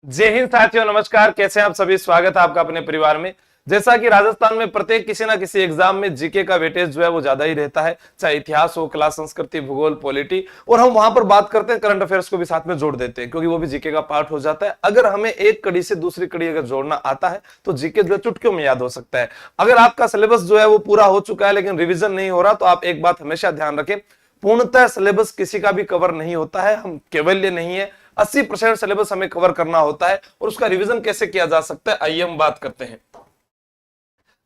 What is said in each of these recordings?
जय हिंद साथियों, नमस्कार। कैसे हैं आप सभी? स्वागत है आपका अपने परिवार में। जैसा कि राजस्थान में प्रत्येक किसी ना किसी एग्जाम में जीके का वेटेज जो है वो ज्यादा ही रहता है, चाहे इतिहास हो, कला संस्कृति, भूगोल, पॉलिटी, और हम वहां पर बात करते हैं करंट अफेयर्स को भी साथ में जोड़ देते हैं क्योंकि वो भी जीके का पार्ट हो जाता है। अगर हमें एक कड़ी से दूसरी कड़ी अगर जोड़ना आता है तो जीके जो है चुटकियों में याद हो सकता है। अगर आपका सिलेबस जो है वो पूरा हो चुका है लेकिन रिविजन नहीं हो रहा, तो आप एक बात हमेशा ध्यान रखें, पूर्णतः सिलेबस किसी का भी कवर नहीं होता है। हम केवल्य नहीं है, 80% सिलेबस हमें कवर करना होता है। और उसका रिवीजन कैसे किया जा सकता है, आइए हम बात करते हैं।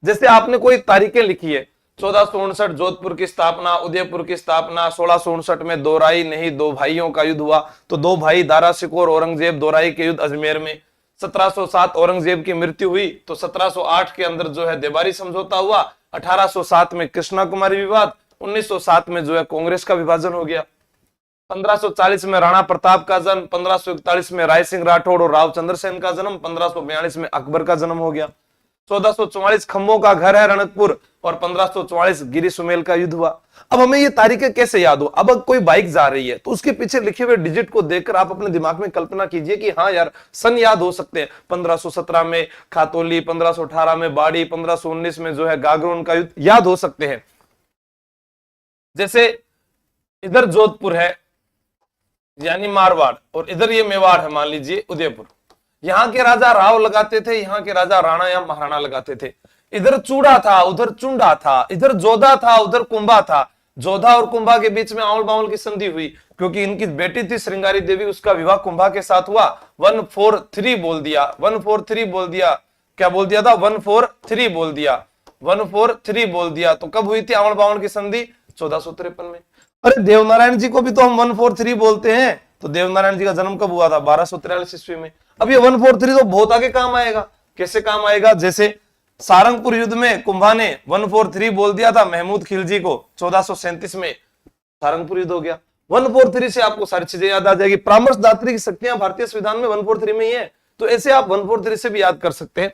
जैसे आपने कोई तारीखें लिखी है, 1459 जोधपुर की स्थापना, उदयपुर की स्थापना, 1659 में दोराई नहीं दो भाइयों का युद्ध हुआ, तो दो भाई दारा शिकोह और औरंगजेब, दोराई के युद्ध अजमेर में। 1707 औरंगजेब की मृत्यु हुई तो 1708 के अंदर जो है देवारी समझौता हुआ। 1807 में कृष्णा कुमारी विवाद, 1907 में जो है कांग्रेस का विभाजन हो गया। 1540 में राणा प्रताप का जन्म, 1541 में राय सिंह राठौड़ और राव चंद्रसेन का जन्म, 1542 में अकबर का जन्म हो गया। 1444 खंभों का घर है रणकपुर, और 1544 गिरी सुमेल का युद्ध हुआ। अब हमें ये तारीखें कैसे याद हो? अब कोई बाइक जा रही है तो उसके पीछे लिखे हुए डिजिट को देखकर आप अपने दिमाग में कल्पना कीजिए कि हाँ यार, सन याद हो सकते हैं। 1517 में खातोली, 1518 में बाड़ी, 1519 में जो है गागरोन का युद्ध याद हो सकते हैं। जैसे इधर जोधपुर है यानी मारवाड़, और इधर ये मेवाड़ है, मान लीजिए उदयपुर। यहाँ के राजा राव लगाते थे, यहाँ के राजा राणा या महाराणा लगाते थे। इधर चूड़ा था, उधर चुंडा था, इधर जोधा था, उधर कुंभा था। जोधा और कुंभा के बीच में आउल बाउल की संधि हुई क्योंकि इनकी बेटी थी श्रृंगारी देवी, उसका विवाह कुंभा के साथ हुआ। 143 बोल दिया, 143 बोल दिया। क्या बोल दिया था? 143 बोल दिया, 143 बोल दिया। तो कब हुई थी आउल बाउल की संधि? 1453 में। अरे देवनारायण जी को भी तो हम 143 बोलते हैं, तो देवनारायण जी का जन्म कब हुआ था? 1243 ईस्वी में। अब ये 143 तो बहुत आगे काम आएगा। कैसे काम आएगा? जैसे सारंगपुर युद्ध में कुंभा ने 143 बोल दिया था महमूद खिलजी को, 1437 में सारंगपुर युद्ध हो गया। 143 से आपको सारी चीजें याद आ जाएगी। परामर्श दात्री की शक्तियां भारतीय संविधान में 143 में ही है, तो ऐसे आप 143 से भी याद कर सकते हैं।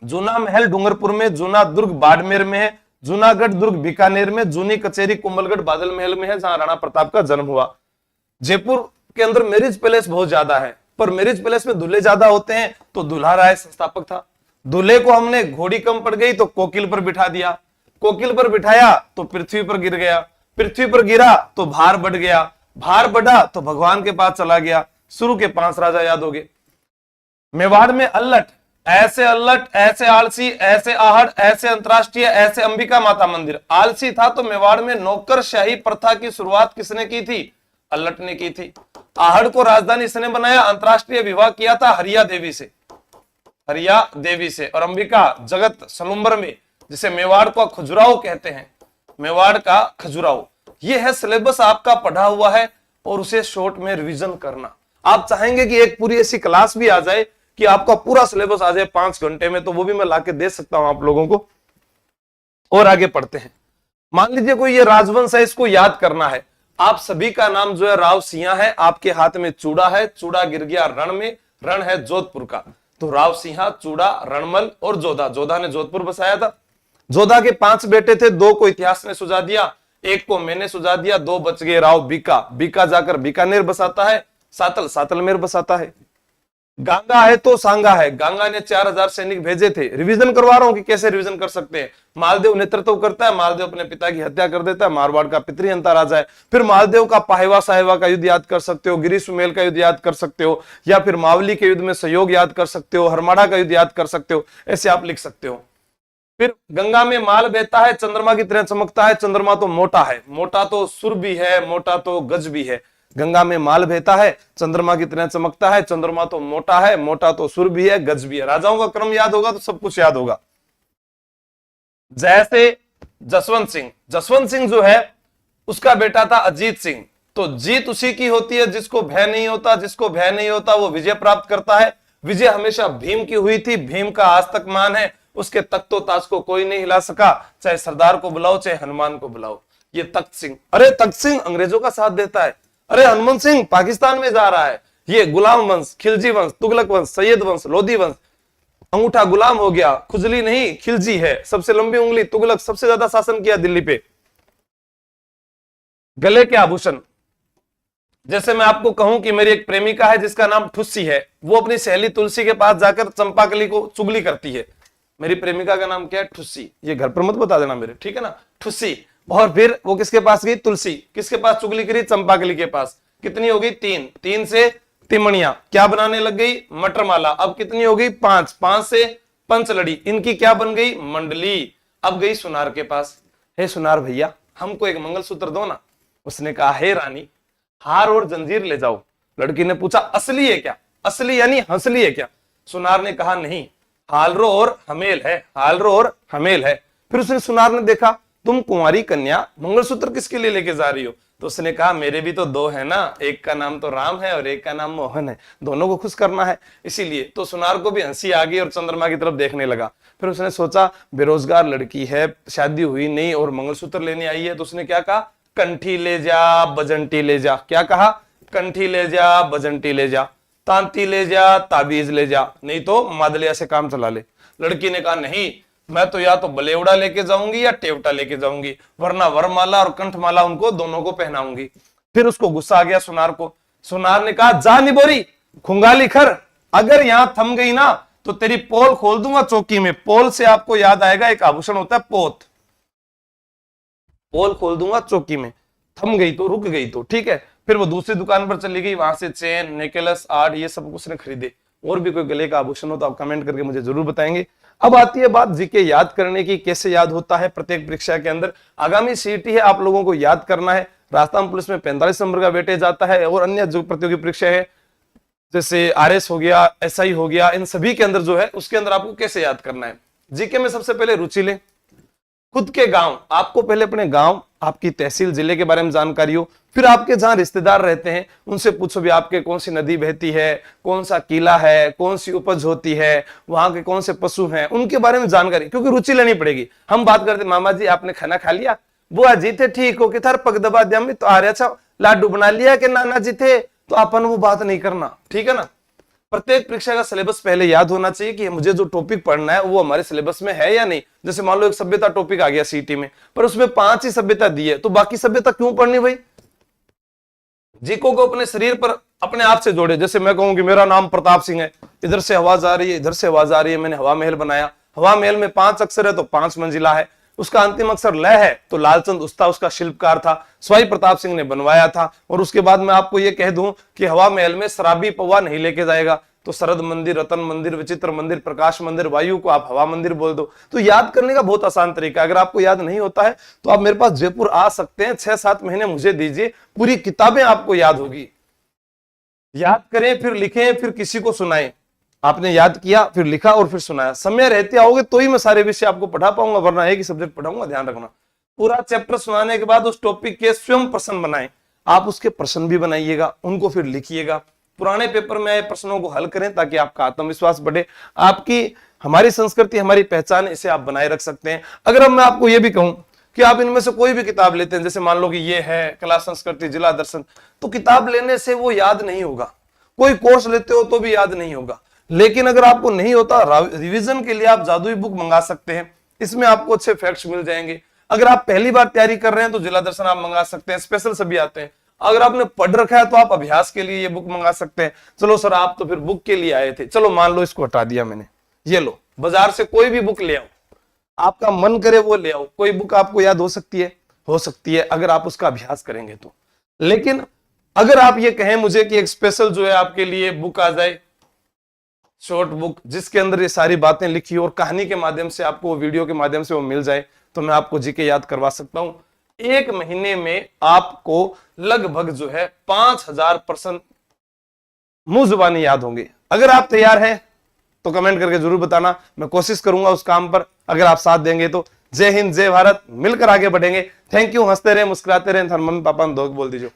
जूना महल डूंगरपुर में, जूना दुर्ग बाड़मेर में है, जूनागढ़ दुर्ग बीकानेर में, जूनी कचेरी कुंभलगढ़ बादल महल में है जहां राणा प्रताप का जन्म हुआ। जयपुर के अंदर मैरिज पैलेस बहुत ज्यादा है, पर मैरिज पैलेस में दूल्हे ज्यादा होते हैं, तो दुल्हा राय संस्थापक था। दूल्हे को हमने घोड़ी कम पड़ गई तो कोकिल पर बिठा दिया, कोकिल पर बिठाया तो पृथ्वी पर गिर गया, पृथ्वी पर गिरा तो भार बढ़ गया, भार बढ़ा तो भगवान के पास चला गया। शुरू के 5 राजा याद हो गए। मेवाड़ में अल्लट, ऐसे आलसी, ऐसे आहड़, ऐसे अंतरराष्ट्रीय, ऐसे अंबिका माता मंदिर। आलसी था तो मेवाड़ में नौकरशाही प्रथा की शुरुआत किसने की थी? अल्लट ने की थी। आहड़ को राजधानी इसने बनाया, अंतरराष्ट्रीय विवाह किया था हरिया देवी से, हरिया देवी से। और अंबिका जगत सलुम्बर में, जिसे मेवाड़ को खजुराहो कहते हैं, मेवाड़ का खजुराहो। ये है सिलेबस आपका पढ़ा हुआ है, और उसे शॉर्ट में रिवीजन करना। आप चाहेंगे कि एक पूरी ऐसी क्लास भी आ जाए कि आपका पूरा सिलेबस आ जाए 5 घंटे में, तो वो भी मैं लाके दे सकता हूं आप लोगों को। और आगे पढ़ते हैं। मान लीजिए कोई ये राजवंश है, इसको याद करना है। आप सभी का नाम जो है राव सिंह है, आपके हाथ में चूड़ा है, चूड़ा गिर गया रण में, रण है जोधपुर का, तो राव सिंह, चूड़ा, रणमल और जोधा। जोधा ने जोधपुर बसाया था। जोधा के 5 बेटे थे, 2 को इतिहास ने सुझा दिया, 1 को मैंने सुझा दिया, 2 बच गए। राव बीका, बीका जाकर बीकानेर बसाता है, सातल सातलमेर बसाता है। गांगा है तो सांगा है, गांगा ने 4000 सैनिक भेजे थे। रिवीजन करवा रहा हूं कि कैसे रिवीजन कर सकते हैं। मालदेव नेतृत्व करता है, मालदेव अपने पिता की हत्या कर देता है, मारवाड़ का पितृहंता राजा है। फिर मालदेव का पाहेवा साहेबा का युद्ध याद कर सकते हो, गिरी सुमेल का युद्ध याद कर सकते हो, या फिर मावली के युद्ध में सहयोग याद कर सकते हो, हरमाड़ा का युद्ध याद कर सकते हो, ऐसे आप लिख सकते हो। फिर गंगा में माल बहता है, चंद्रमा की तरह चमकता है। चंद्रमा तो मोटा है, मोटा तो सुर भी है, मोटा तो गज भी है। गंगा में माल बहता है, चंद्रमा की तरह चमकता है, चंद्रमा तो मोटा है, मोटा तो सुर भी है, गज भी है। राजाओं का क्रम याद होगा तो सब कुछ याद होगा। जैसे जसवंत सिंह, जसवंत सिंह जो है उसका बेटा था अजीत सिंह। तो जीत उसी की होती है जिसको भय नहीं होता, जिसको भय नहीं होता वो विजय प्राप्त करता है। विजय हमेशा भीम की हुई थी, भीम का आज तक मान है, उसके तख्तो ताज को कोई नहीं हिला सका, चाहे सरदार को बुलाओ चाहे हनुमान को बुलाओ। ये तख्त सिंह, अरे तख्त सिंह अंग्रेजों का साथ देता है, अरे हनुमान सिंह पाकिस्तान में जा रहा है। ये गुलाम वंश, खिलजी वंश, तुगलक वंश, सैयद वंश, लोधी वंश, अंगूठा गुलाम हो गया, खुजली नहीं खिलजी है, सबसे लंबी उंगली तुगलक, सबसे ज्यादा शासन किया दिल्ली पे। गले के आभूषण, जैसे मैं आपको कहूं कि मेरी एक प्रेमिका है जिसका नाम ठुस्सी है, वो अपनी सहेली तुलसी के पास जाकर चंपाकली को चुगली करती है। मेरी प्रेमिका का नाम क्या है? ठुस्सी। ये घर पर मत बता देना मेरे, ठीक है ना, ठुस्सी। और फिर वो किसके पास गई? तुलसी। किसके पास चुगली करी? चंपाकली के पास। कितनी हो गई? 3। 3 से तिमणिया क्या बनाने लग गई? मटरमाला। अब कितनी हो गई? 5। 5 से पंचलड़ी, इनकी क्या बन गई? मंडली। अब गई सुनार के पास, हे सुनार भैया हमको एक मंगलसूत्र दो ना। उसने कहा, हे रानी हार और जंजीर ले जाओ। लड़की ने पूछा, असली है क्या? असली यानी हंसली है क्या? सुनार ने कहा, नहीं, हालरो और हमेल है, हालरो और हमेल है। फिर उसने, सुनार ने देखा, तुम कुंवारी कन्या मंगलसूत्र किसके लिए लेके जा रही हो? तो उसने कहा, मेरे भी तो 2 है ना, एक का नाम तो राम है और एक का नाम मोहन है, दोनों को खुश करना है इसीलिए। तो सुनार को भी हंसी आ गई और चंद्रमा की तरफ देखने लगा। फिर उसने सोचा, बेरोजगार लड़की है, शादी हुई नहीं और मंगलसूत्र लेने आई है, तो उसने क्या कहा? कंठी ले जा, बजंटी ले जा। क्या कहा? कंठी ले जा, बजंटी ले जा, तांती ले जा, ताबीज ले जा, नहीं तो मादलिया से काम चला ले। लड़की ने कहा, नहीं, मैं तो या तो बलेवड़ा लेके जाऊंगी या टेवटा लेके जाऊंगी, वरना वरमाला और कंठमाला उनको दोनों को पहनाऊंगी। फिर उसको गुस्सा आ गया सुनार को। सुनार ने कहा, जा निबोरी खुंगाली खर, अगर यहां थम गई ना तो तेरी पोल खोल दूंगा चौकी में। पोल से आपको याद आएगा, एक आभूषण होता है पोत। पोल खोल दूंगा चौकी में, थम गई तो, रुक गई तो, ठीक है। फिर वो दूसरी दुकान पर चली गई, वहां से चेन, नेकलेस, आर्ट, ये सब उसने खरीदे। और भी कोई गले का आभूषण हो तो आप कमेंट करके मुझे जरूर बताएंगे। अब आती है बात जीके याद करने की, कैसे याद होता है प्रत्येक परीक्षा के अंदर। आगामी सीईटी है, आप लोगों को याद करना है। राजस्थान पुलिस में 45 नंबर का वेटेज आता है और अन्य जो प्रतियोगी परीक्षा है जैसे आरएस हो गया, एसआई हो गया, इन सभी के अंदर जो है उसके अंदर आपको कैसे याद करना है। जीके में सबसे पहले रुचि लें, खुद के गांव, आपको पहले अपने गांव, आपकी तहसील, जिले के बारे में जानकारी हो। फिर आपके जहां रिश्तेदार रहते हैं उनसे पूछो भी आपके कौन सी नदी बहती है, कौन सा किला है, कौन सी उपज होती है, वहां के कौन से पशु हैं, उनके बारे में जानकारी, क्योंकि रुचि लेनी पड़ेगी। हम बात करते, मामा जी आपने खाना खा लिया, बुआ जी थे ठीक हो, कि थार पग दबा दिया में तो आ रहा, अच्छा लाडू बना लिया कि नाना जी थे, तो अपन वो बात नहीं करना, ठीक है ना। प्रत्येक परीक्षा का सिलेबस पहले याद होना चाहिए कि मुझे जो टॉपिक पढ़ना है वो हमारे सिलेबस में है या नहीं। जैसे मान लो एक सभ्यता टॉपिक आ गया सीटी में, पर उसमें 5 ही सभ्यता दी है, तो बाकी सभ्यता क्यों पढ़नी भाई? जीको को अपने शरीर पर अपने आप से जोड़े। जैसे मैं कहूं कि मेरा नाम प्रताप सिंह है, इधर से आवाज आ रही है, इधर से आवाज आ रही है, मैंने हवा महल बनाया। हवा महल में 5 अक्षर है तो 5 मंजिला है, उसका अंतिम अक्षर ल है, तो लालचंद उस्ता उसका शिल्पकार था, स्वाई प्रताप सिंह ने बनवाया था। और उसके बाद मैं आपको यह कह दूं कि हवा महल में शराबी पौवा नहीं लेके जाएगा, तो शरद मंदिर, रतन मंदिर, विचित्र मंदिर, प्रकाश मंदिर, वायु को आप हवा मंदिर बोल दो। तो याद करने का बहुत आसान तरीका है। अगर आपको याद नहीं होता है तो आप मेरे पास जयपुर आ सकते हैं, 6-7 महीने मुझे दीजिए, पूरी किताबें आपको याद होगी। याद करें, फिर लिखें, फिर किसी को सुनाएं। आपने याद किया, फिर लिखा और फिर सुनाया। समय रहते आओगे तो ही मैं सारे विषय आपको पढ़ा पाऊंगा, वरना एक ही सब्जेक्ट पढ़ाऊंगा, ध्यान रखना। पूरा चैप्टर सुनाने के बाद उस टॉपिक के स्वयं प्रश्न बनाएं। आप उसके प्रश्न भी बनाइएगा, उनको फिर लिखिएगा। पुराने पेपर में आए प्रश्नों को हल करें ताकि आपका आत्मविश्वास बढ़े। आपकी, हमारी संस्कृति, हमारी पहचान, इसे आप बनाए रख सकते हैं। अगर अब मैं आपको यह भी कहूं कि आप इनमें से कोई भी किताब लेते हैं, जैसे मान लो कि ये है कला संस्कृति जिला दर्शन, तो किताब लेने से वो याद नहीं होगा। कोई कोर्स लेते हो तो भी याद नहीं होगा। लेकिन अगर आपको नहीं होता, रिवीजन के लिए आप जादुई बुक मंगा सकते हैं, इसमें आपको अच्छे फैक्ट्स मिल जाएंगे। अगर आप पहली बार तैयारी कर रहे हैं तो जिला दर्शन आप मंगा सकते हैं, स्पेशल सभी आते हैं। अगर आपने पढ़ रखा है तो आप अभ्यास के लिए ये बुक मंगा सकते हैं। चलो सर आप तो फिर बुक के लिए आए थे, चलो मान लो इसको हटा दिया मैंने, ये लो, बाजार से कोई भी बुक ले आओ, आपका मन करे वो ले आओ। कोई बुक आपको याद हो सकती है अगर आप उसका अभ्यास करेंगे तो। लेकिन अगर आप ये कहें मुझे कि एक स्पेशल जो है आपके लिए बुक आ जाए, शॉर्ट बुक, जिसके अंदर ये सारी बातें लिखी और कहानी के माध्यम से आपको, वीडियो के माध्यम से वो मिल जाए, तो मैं आपको जीके याद करवा सकता हूं। 1 महीने में आपको लगभग जो है 5000 प्रश्न मुंह जुबानी याद होंगे। अगर आप तैयार हैं तो कमेंट करके जरूर बताना, मैं कोशिश करूंगा उस काम पर। अगर आप साथ देंगे तो जय हिंद, जय भारत, मिलकर आगे बढ़ेंगे। Thank you. हंसते रहे, मुस्कुराते रहे, मम्मी पापा ने दो बोल दीजिए।